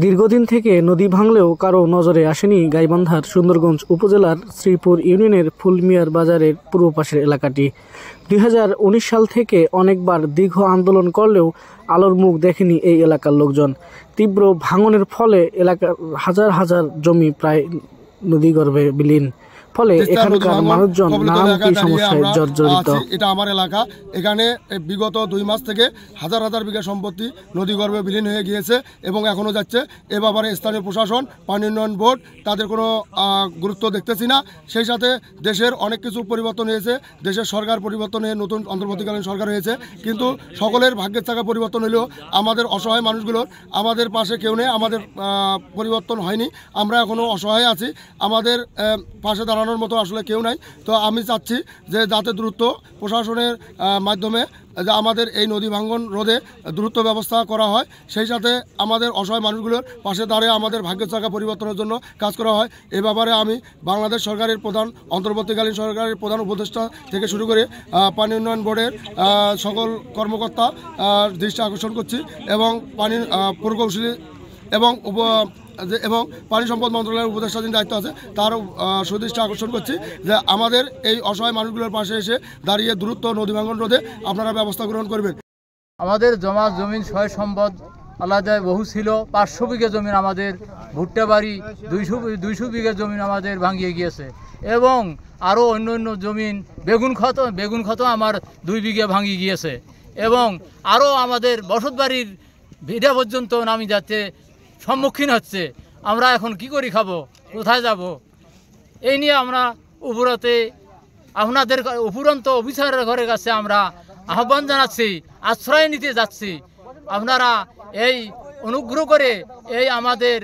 দীর্ঘদিন থেকে নদী ভাঙলেও কারো নজরে আসেনি গাইবান্ধার সুন্দরগঞ্জ উপজেলার শ্রীপুর ইউনিয়নের ফুলমিয়ার বাজারের পূর্ব পাশের এলাকাটি। 2019 সাল থেকে অনেকবার দীর্ঘ আন্দোলন করলেও আলোর মুখ দেখেনি এই এলাকার লোকজন। তীব্র ভাঙনের ফলে এলাকার হাজার হাজার জমি প্রায় নদীগর্ভে বিলীন। ফলে এখানকার মানুষজন নানামুখী সমস্যায় জর্জরিত। এটা আমার এলাকা। এখানে বিগত 2 মাস থেকে হাজার হাজার বিঘা সম্পত্তি নদীগর্ভে বিলীন হয়ে গিয়েছে এবং এখনও যাচ্ছে। এ ব্যাপারে স্থানীয় প্রশাসন, পানি উন্নয়ন বোর্ড তাদের কোনো গুরুত্ব দেখতেছি না। সেই সাথে দেশের অনেক কিছু পরিবর্তন হয়েছে, দেশের সরকার পরিবর্তন হয়ে নতুন অন্তর্বর্তীকালীন সরকার হয়েছে, কিন্তু সকলের ভাগ্যের চাকা পরিবর্তন হলেও আমাদের অসহায় মানুষগুলোর আমাদের পাশে কেউ নেই। আমাদের পরিবর্তন হয়নি, আমরা এখনও অসহায় আছি, আমাদের পাশে দাঁড়ানোর মতো আসলে কেউ নাই। তো আমি চাচ্ছি যে যাতে দ্রুত প্রশাসনের মাধ্যমে যে আমাদের এই নদী ভাঙ্গন রোধে দ্রুত ব্যবস্থা করা হয়, সেই সাথে আমাদের অসহায় মানুষগুলোর পাশে দাঁড়িয়ে আমাদের ভাগ্যের চাকা পরিবর্তনের জন্য কাজ করা হয়। এ ব্যাপারে আমি বাংলাদেশ সরকারের প্রধান, অন্তর্বর্তীকালীন সরকারের প্রধান উপদেষ্টা থেকে শুরু করে পানি উন্নয়ন বোর্ডের সকল কর্মকর্তা দৃষ্টি আকর্ষণ করছি এবং পানির প্রকৌশলী এবং পানি সম্পদ মন্ত্রণালয়ের উপদেষ্টাধীন দায়িত্ব আছে তার সুদৃষ্টি আকর্ষণ করছি যে আমাদের এই অসহায় মানুষগুলোর পাশে এসে দাঁড়িয়ে দ্রুত নদী ভাঙ্গন রোধে আপনারা ব্যবস্থা গ্রহণ করবেন। আমাদের জমিন সয় সম্পদ আলাদায় বহু ছিল। 500 বিঘা জমিন আমাদের ভুট্টা বাড়ি, 200 বিঘা জমিন আমাদের ভাঙিয়ে গিয়েছে এবং আরও অন্য জমিন বেগুন ক্ষত আমার 2 বিঘা ভাঙিয়ে গিয়েছে এবং আরও আমাদের বসত বাড়ির ভিটা পর্যন্ত নামি যাচ্ছে, সম্মুখীন হচ্ছে। আমরা এখন কি করি, খাবো, কোথায় যাব? এই নিয়ে আমরা আপনাদের উপরন্ত অফিসারের ঘরের কাছে আমরা আহ্বান জানাচ্ছি, আশ্রয় নিতে যাচ্ছি। আপনারা এই অনুগ্রহ করে এই আমাদের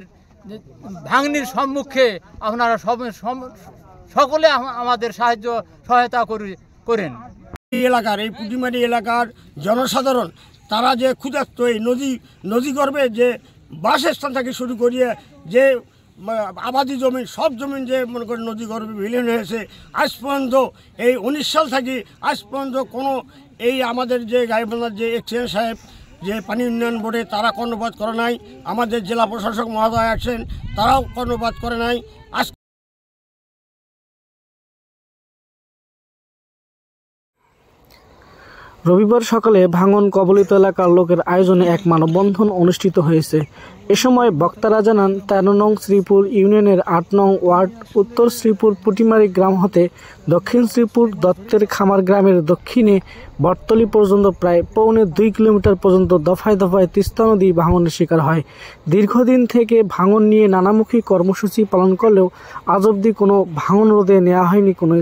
ভাঙনির সম্মুখে আপনারা সকলে আমাদের সহায়তা করেন। এই এলাকার, এই পুটিমারি এলাকার জনসাধারণ তারা যে ক্ষুধার্ত, এই নদীগর্ভে যে বাসস্থান থেকে শুরু করিয়ে যে আবাদি জমি, সব জমি যে মনে করেন নদীগর্ভে বিলীন হয়েছে, আজ পর্যন্ত এই 19 সাল থেকে আজ পর্যন্ত কোনো এই আমাদের যে গাইবান্ধার যে এক্সিডেন্ট সাহেব যে পানি উন্নয়ন বোর্ডে তারা কর্ণপাত করে নাই, আমাদের জেলা প্রশাসক মহোদয় আছেন তারাও কর্ণপাত করে নাই। আজ রবিবার সকালে ভাঙন কবলিত এলাকার লোকের আয়োজনে এক মানববন্ধন অনুষ্ঠিত হয়েছে। এ সময় বক্তারা জানান 13 নং শ্রীপুর ইউনিয়নের 8 নং ওয়ার্ড উত্তর শ্রীপুর পুটিমারি গ্রাম হতে দক্ষিণ শ্রীপুর দত্তের খামার গ্রামের দক্ষিণে বটতলী পর্যন্ত প্রায় 2.25 কিলোমিটার পর্যন্ত দফায় দফায় তিস্তা নদী ভাঙনের শিকার হয়। দীর্ঘদিন থেকে ভাঙন নিয়ে নানামুখী কর্মসূচি পালন করলেও আজ অবধি কোনো ভাঙন রোধে নেওয়া হয়নি কোনো